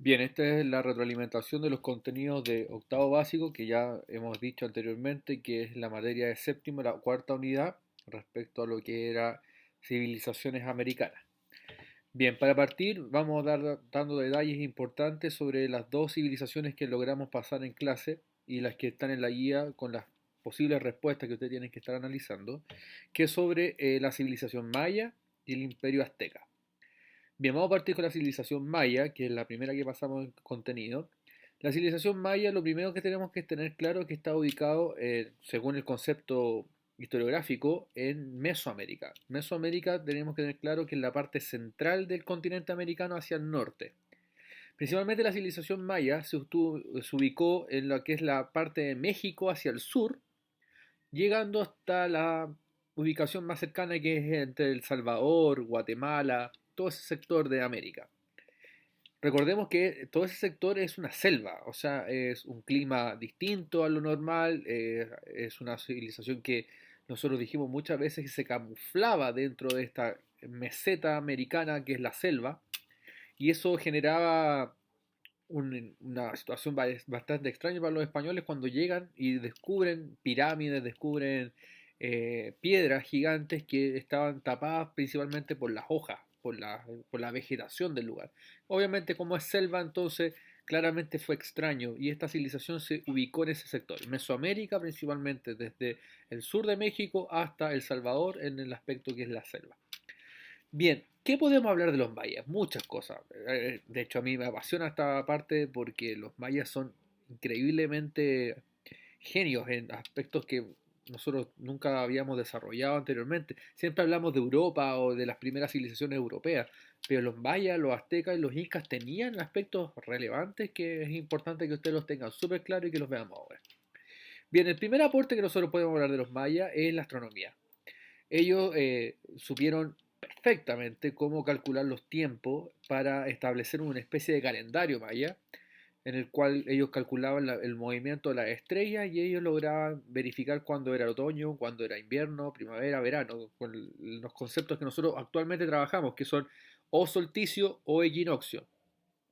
Bien, esta es la retroalimentación de los contenidos de octavo básico que ya hemos dicho anteriormente, que es la materia de séptimo, la cuarta unidad, respecto a lo que era civilizaciones americanas. Bien, para partir vamos a dar dando detalles importantes sobre las dos civilizaciones que logramos pasar en clase y las que están en la guía con las posibles respuestas que ustedes tienen que estar analizando, que es sobre la civilización maya y el imperio azteca. Bien, vamos a partir con la civilización maya, que es la primera que pasamos en contenido. La civilización maya, lo primero que tenemos que tener claro es que está ubicado, según el concepto historiográfico, en Mesoamérica. Mesoamérica tenemos que tener claro que es la parte central del continente americano hacia el norte. Principalmente la civilización maya se ubicó en lo que es la parte de México hacia el sur, llegando hasta la ubicación más cercana que es entre El Salvador, Guatemala, todo ese sector de América. Recordemos que todo ese sector es una selva, o sea, es un clima distinto a lo normal, es una civilización que nosotros dijimos muchas veces que se camuflaba dentro de esta meseta americana que es la selva, y eso generaba una situación bastante extraña para los españoles cuando llegan y descubren pirámides, descubren piedras gigantes que estaban tapadas principalmente por las hojas, por la vegetación del lugar. Obviamente como es selva, entonces claramente fue extraño y esta civilización se ubicó en ese sector, Mesoamérica principalmente, desde el sur de México hasta El Salvador en el aspecto que es la selva. Bien, ¿qué podemos hablar de los mayas? Muchas cosas. De hecho, a mí me apasiona esta parte porque los mayas son increíblemente genios en aspectos que nosotros nunca habíamos desarrollado anteriormente. Siempre hablamos de Europa o de las primeras civilizaciones europeas, pero los mayas, los aztecas y los incas tenían aspectos relevantes que es importante que ustedes los tengan súper claros y que los veamos ahora. Bien, el primer aporte que nosotros podemos hablar de los mayas es la astronomía. Ellos supieron perfectamente cómo calcular los tiempos para establecer una especie de calendario maya, en el cual ellos calculaban el movimiento de las estrellas y ellos lograban verificar cuándo era otoño, cuándo era invierno, primavera, verano, con los conceptos que nosotros actualmente trabajamos, que son o solsticio o equinoccio.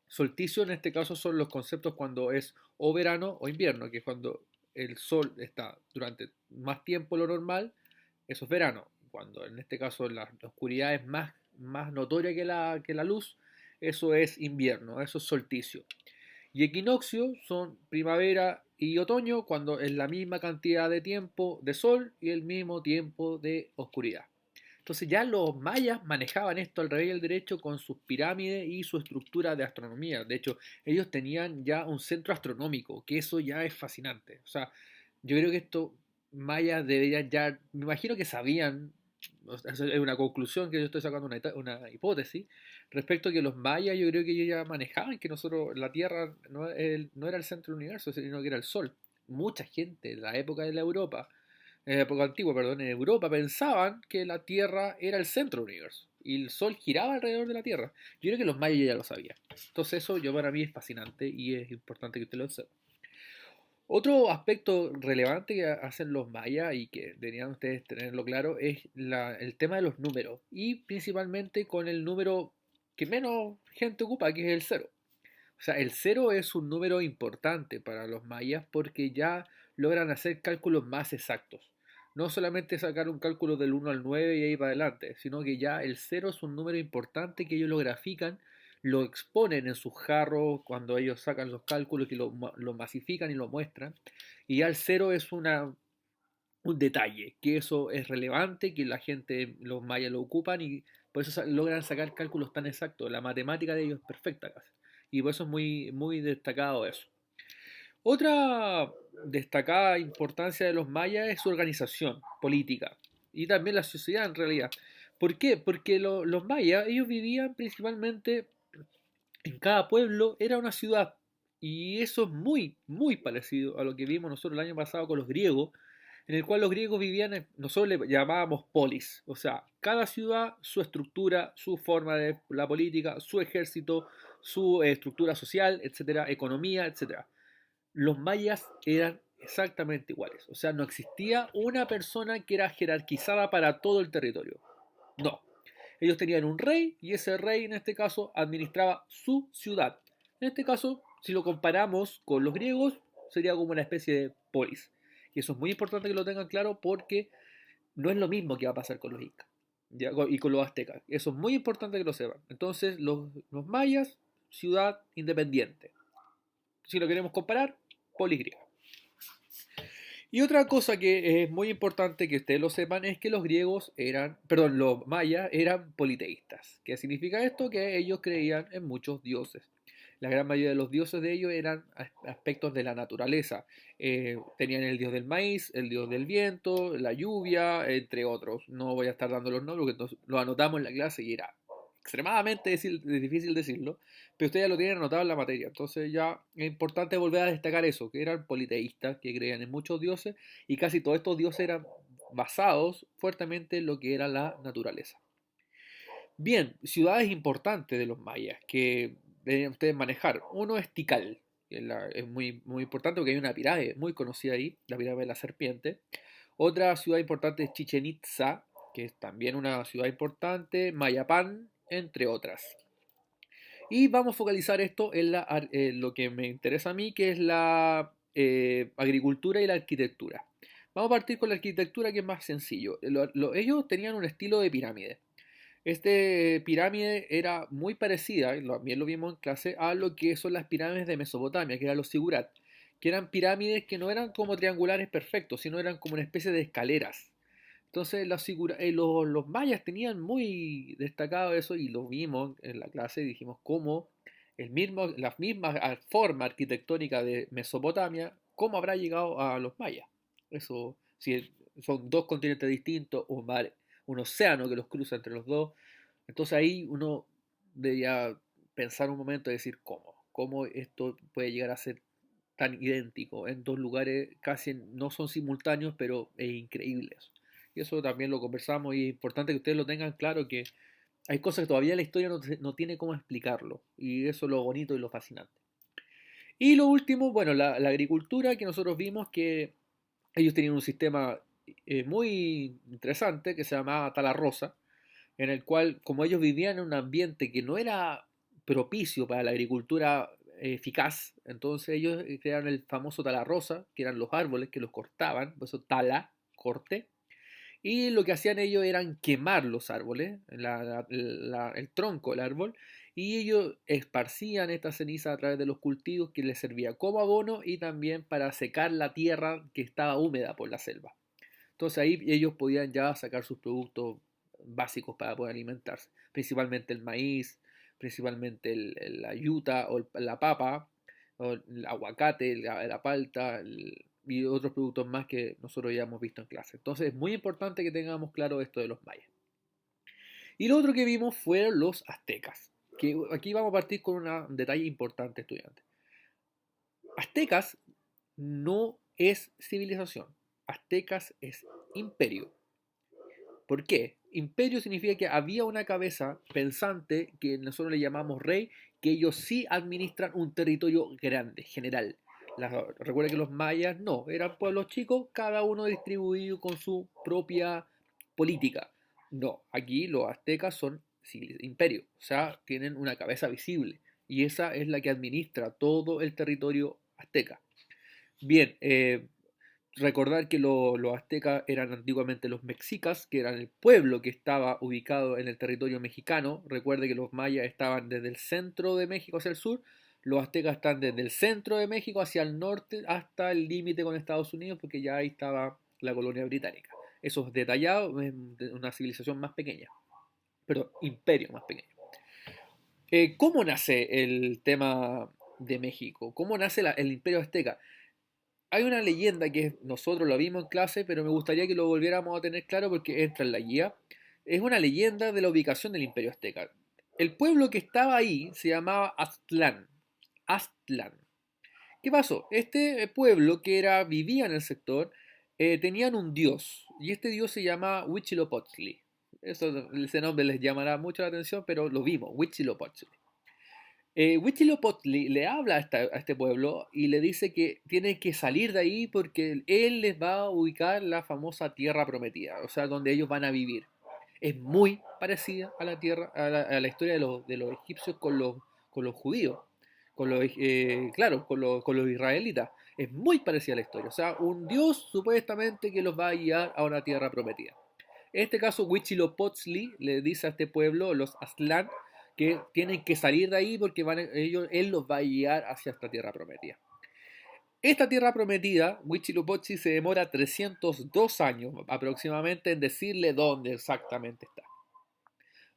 Solsticio en este caso son los conceptos cuando es o verano o invierno, que es cuando el sol está durante más tiempo de lo normal, eso es verano. Cuando en este caso la oscuridad es más notoria que la luz, eso es invierno, eso es solsticio. Y equinoccio son primavera y otoño, cuando es la misma cantidad de tiempo de sol y el mismo tiempo de oscuridad. Entonces ya los mayas manejaban esto al revés y al derecho con sus pirámides y su estructura de astronomía. De hecho, ellos tenían ya un centro astronómico, que eso ya es fascinante. O sea, yo creo que estos mayas deberían ya, me imagino que sabían, o sea, es una conclusión que yo estoy sacando una hipótesis, respecto a que los mayas yo creo que ellos ya manejaban que nosotros, la Tierra no era el centro del universo, sino que era el Sol. Mucha gente en la época de la Europa en la época antigua, perdón, en Europa pensaban que la Tierra era el centro del universo y el Sol giraba alrededor de la Tierra. Yo creo que los mayas ya lo sabían. Entonces eso yo para mí es fascinante y es importante que usted lo observe. Otro aspecto relevante que hacen los mayas y que deberían ustedes tenerlo claro es el tema de los números y principalmente con el número que menos gente ocupa, que es el cero. O sea, el cero es un número importante para los mayas porque ya logran hacer cálculos más exactos. No solamente sacar un cálculo del 1 al 9 y ahí para adelante, sino que ya el cero es un número importante que ellos lo grafican, lo exponen en sus jarros cuando ellos sacan los cálculos y lo masifican y lo muestran. Y ya el cero es un detalle, que eso es relevante, que la gente, los mayas lo ocupan y por eso logran sacar cálculos tan exactos. La matemática de ellos es perfecta casi. Y por eso es muy destacado eso. Otra destacada importancia de los mayas es su organización política y también la sociedad en realidad. ¿Por qué? Porque los mayas, ellos vivían principalmente en cada pueblo, era una ciudad. Y eso es muy parecido a lo que vimos nosotros el año pasado con los griegos, en el cual los griegos vivían, nosotros le llamábamos polis, o sea, cada ciudad, su estructura, su forma de la política, su ejército, su estructura social, etcétera, economía, etcétera. Los mayas eran exactamente iguales, o sea, no existía una persona que era jerarquizada para todo el territorio. No, ellos tenían un rey y ese rey en este caso administraba su ciudad. En este caso, si lo comparamos con los griegos, sería como una especie de polis. Y eso es muy importante que lo tengan claro porque no es lo mismo que va a pasar con los incas, ¿ya? Y con los aztecas. Eso es muy importante que lo sepan. Entonces, los mayas, ciudad independiente. Si lo queremos comparar, polis griega. Y otra cosa que es muy importante que ustedes lo sepan es que los griegos eran, perdón, los mayas eran politeístas. ¿Qué significa esto? Que ellos creían en muchos dioses. La gran mayoría de los dioses de ellos eran aspectos de la naturaleza. Tenían el dios del maíz, el dios del viento, la lluvia, entre otros. No voy a estar dando los nombres porque lo anotamos en la clase y era extremadamente difícil decirlo, pero ustedes ya lo tienen anotado en la materia. Entonces ya es importante volver a destacar eso, que eran politeístas, que creían en muchos dioses y casi todos estos dioses eran basados fuertemente en lo que era la naturaleza. Bien, ciudades importantes de los mayas que deben ustedes manejar. Uno es Tikal, que es muy importante porque hay una pirámide muy conocida ahí, la pirámide de la serpiente. Otra ciudad importante es Chichen Itza, que es también una ciudad importante, Mayapán, entre otras. Y vamos a focalizar esto en lo que me interesa a mí, que es la agricultura y la arquitectura. Vamos a partir con la arquitectura, que es más sencillo. Ellos tenían un estilo de pirámide. Este pirámide era muy parecida, y también lo vimos en clase, a lo que son las pirámides de Mesopotamia, que eran los sigurat, que eran pirámides que no eran como triangulares perfectos, sino eran como una especie de escaleras. Entonces los mayas tenían muy destacado eso y lo vimos en la clase y dijimos cómo la misma forma arquitectónica de Mesopotamia, cómo habrá llegado a los mayas. Eso, si son dos continentes distintos, un océano que los cruza entre los dos, entonces ahí uno debería pensar un momento y decir cómo esto puede llegar a ser tan idéntico en dos lugares casi no son simultáneos, pero es increíble eso. Y eso también lo conversamos y es importante que ustedes lo tengan claro que hay cosas que todavía la historia no tiene cómo explicarlo. Y eso es lo bonito y lo fascinante. Y lo último, bueno, la agricultura que nosotros vimos que ellos tenían un sistema muy interesante que se llamaba Tala Rosa, en el cual, como ellos vivían en un ambiente que no era propicio para la agricultura eficaz, entonces ellos crearon el famoso tala rosa, que eran los árboles que los cortaban, por eso tala, corte, y lo que hacían ellos eran quemar los árboles, el tronco del árbol, y ellos esparcían esta ceniza a través de los cultivos que les servía como abono y también para secar la tierra que estaba húmeda por la selva. Entonces ahí ellos podían ya sacar sus productos básicos para poder alimentarse, principalmente el maíz, principalmente la yuta o la papa, o el aguacate, la palta y otros productos más que nosotros ya hemos visto en clase. Entonces es muy importante que tengamos claro esto de los mayas. Y lo otro que vimos fueron los aztecas, que aquí vamos a partir con un detalle importante, estudiantes. Aztecas no es civilización, aztecas es imperio. ¿Por qué? Imperio significa que había una cabeza pensante que nosotros le llamamos rey, que ellos sí administran un territorio grande, general. Recuerda que los mayas no, eran pueblos chicos, cada uno distribuido con su propia política. No, aquí los aztecas son imperio, o sea, tienen una cabeza visible y esa es la que administra todo el territorio azteca. Bien, recordar que los aztecas eran antiguamente los mexicas, que eran el pueblo que estaba ubicado en el territorio mexicano. Recuerde que los mayas estaban desde el centro de México hacia el sur, los aztecas están desde el centro de México hacia el norte hasta el límite con Estados Unidos, porque ya ahí estaba la colonia británica. Eso es detallado, es una civilización más pequeña, pero imperio más pequeño. ¿Cómo nace el tema de México? ¿Cómo nace el imperio azteca? Hay una leyenda que nosotros la vimos en clase, pero me gustaría que lo volviéramos a tener claro porque entra en la guía. Es una leyenda de la ubicación del Imperio Azteca. El pueblo que estaba ahí se llamaba Aztlán. Aztlán. ¿Qué pasó? Este pueblo vivía en el sector, tenían un dios, y este dios se llamaba Huitzilopochtli. Ese nombre les llamará mucho la atención, pero lo vimos, Huitzilopochtli. Huitzilopochtli le habla a este pueblo y le dice que tienen que salir de ahí porque él les va a ubicar la famosa tierra prometida, o sea, donde ellos van a vivir. Es muy parecida a la tierra, a la historia de los egipcios con los judíos. claro, con los israelitas. Es muy parecida a la historia. O sea, un dios supuestamente que los va a guiar a una tierra prometida. En este caso, Huitzilopochtli le dice a este pueblo, los Aztlán, que tienen que salir de ahí porque él los va a guiar hacia esta tierra prometida. Esta tierra prometida, Huitzilopochtli se demora 302 años aproximadamente en decirle dónde exactamente está.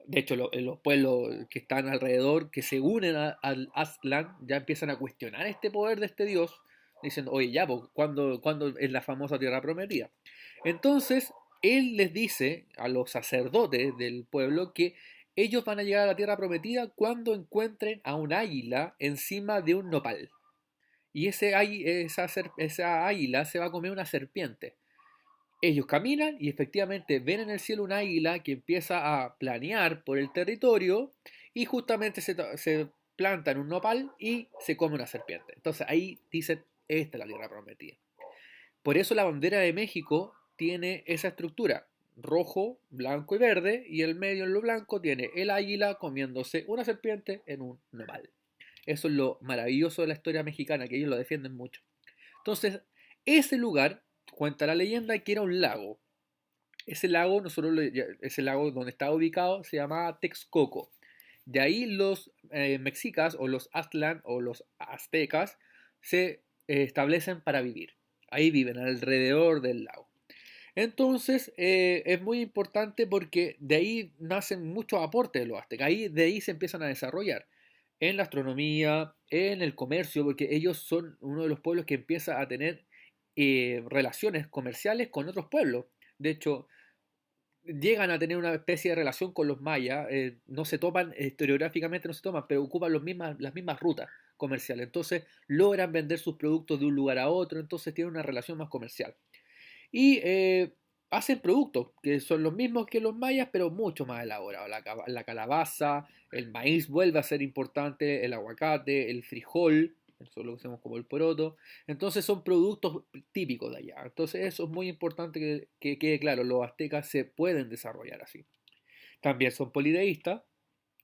De hecho, los pueblos que están alrededor, que se unen al Aztlán, ya empiezan a cuestionar este poder de este dios, diciendo, oye, ya, pues, ¿cuándo es la famosa tierra prometida? Entonces, él les dice a los sacerdotes del pueblo que ellos van a llegar a la tierra prometida cuando encuentren a un águila encima de un nopal. Y esa águila se va a comer una serpiente. Ellos caminan y efectivamente ven en el cielo un águila que empieza a planear por el territorio y justamente se planta en un nopal y se come una serpiente. Entonces ahí dicen, esta es la tierra prometida. Por eso la bandera de México tiene esa estructura, rojo, blanco y verde, y el medio en lo blanco tiene el águila comiéndose una serpiente en un nopal. Eso es lo maravilloso de la historia mexicana, que ellos lo defienden mucho. Entonces, ese lugar, cuenta la leyenda, que era un lago. Ese lago donde estaba ubicado se llamaba Texcoco. De ahí los mexicas o los Aztlán o los aztecas se establecen para vivir. Ahí viven alrededor del lago. Entonces es muy importante porque de ahí nacen muchos aportes de los aztecas. De ahí se empiezan a desarrollar en la astronomía, en el comercio, porque ellos son uno de los pueblos que empieza a tener relaciones comerciales con otros pueblos. De hecho, llegan a tener una especie de relación con los mayas, no se toman, historiográficamente no se toman, pero ocupan las mismas rutas comerciales. Entonces logran vender sus productos de un lugar a otro, entonces tienen una relación más comercial. Y hacen productos que son los mismos que los mayas, pero mucho más elaborados. La calabaza, el maíz vuelve a ser importante, el aguacate, el frijol, eso es lo que hacemos como el poroto. Entonces son productos típicos de allá. Entonces eso es muy importante que quede claro, los aztecas se pueden desarrollar así. También son polideístas,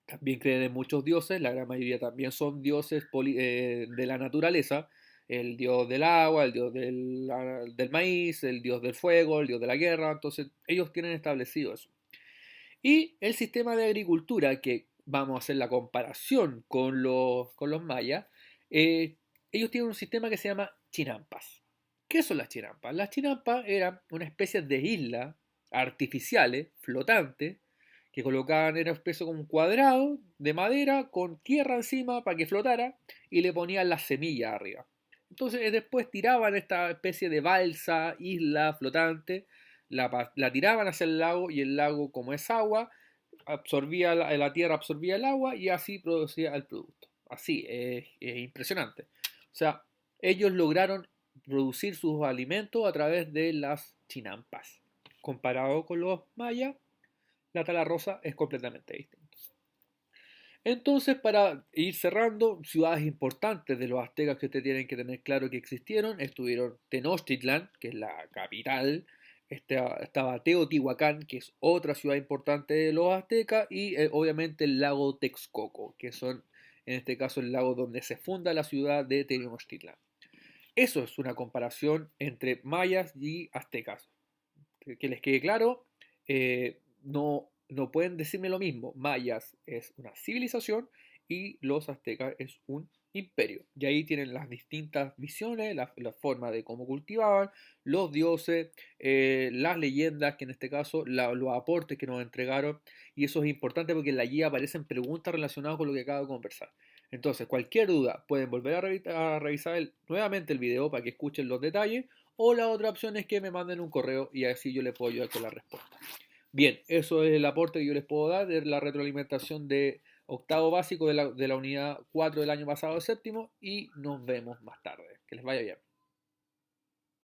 también creen en muchos dioses, la gran mayoría también son dioses de la naturaleza, el dios del agua, el dios del maíz, el dios del fuego, el dios de la guerra, entonces ellos tienen establecido eso. Y el sistema de agricultura, que vamos a hacer la comparación con los mayas, eh, ellos tienen un sistema que se llama chinampas. ¿Qué son las chinampas? Las chinampas eran una especie de islas artificiales, flotantes, que colocaban, era especie como un cuadrado de madera con tierra encima para que flotara y le ponían las semillas arriba. Entonces después tiraban esta especie de balsa, isla flotante, la tiraban hacia el lago y el lago, como es agua, la tierra absorbía el agua y así producía el producto. Así, es impresionante. O sea, ellos lograron producir sus alimentos a través de las chinampas. Comparado con los mayas, la tala rosa es completamente distinta. Entonces, para ir cerrando, ciudades importantes de los aztecas que ustedes tienen que tener claro que existieron, estuvieron Tenochtitlan, que es la capital, estaba Teotihuacán, que es otra ciudad importante de los aztecas, y obviamente el lago Texcoco, que son en este caso el lago donde se funda la ciudad de Tenochtitlan. Eso es una comparación entre mayas y aztecas. Que les quede claro, no pueden decirme lo mismo. Mayas es una civilización y los aztecas es un imperio. Y ahí tienen las distintas visiones, la forma de cómo cultivaban, los dioses, las leyendas, que en este caso los aportes que nos entregaron. Y eso es importante porque en la guía aparecen preguntas relacionadas con lo que acabo de conversar. Entonces, cualquier duda, pueden volver a revisar nuevamente el video para que escuchen los detalles. O la otra opción es que me manden un correo y así yo les puedo ayudar con la respuesta. Bien, eso es el aporte que yo les puedo dar de la retroalimentación de octavo básico de la unidad 4 del año pasado, séptimo, y nos vemos más tarde. Que les vaya bien.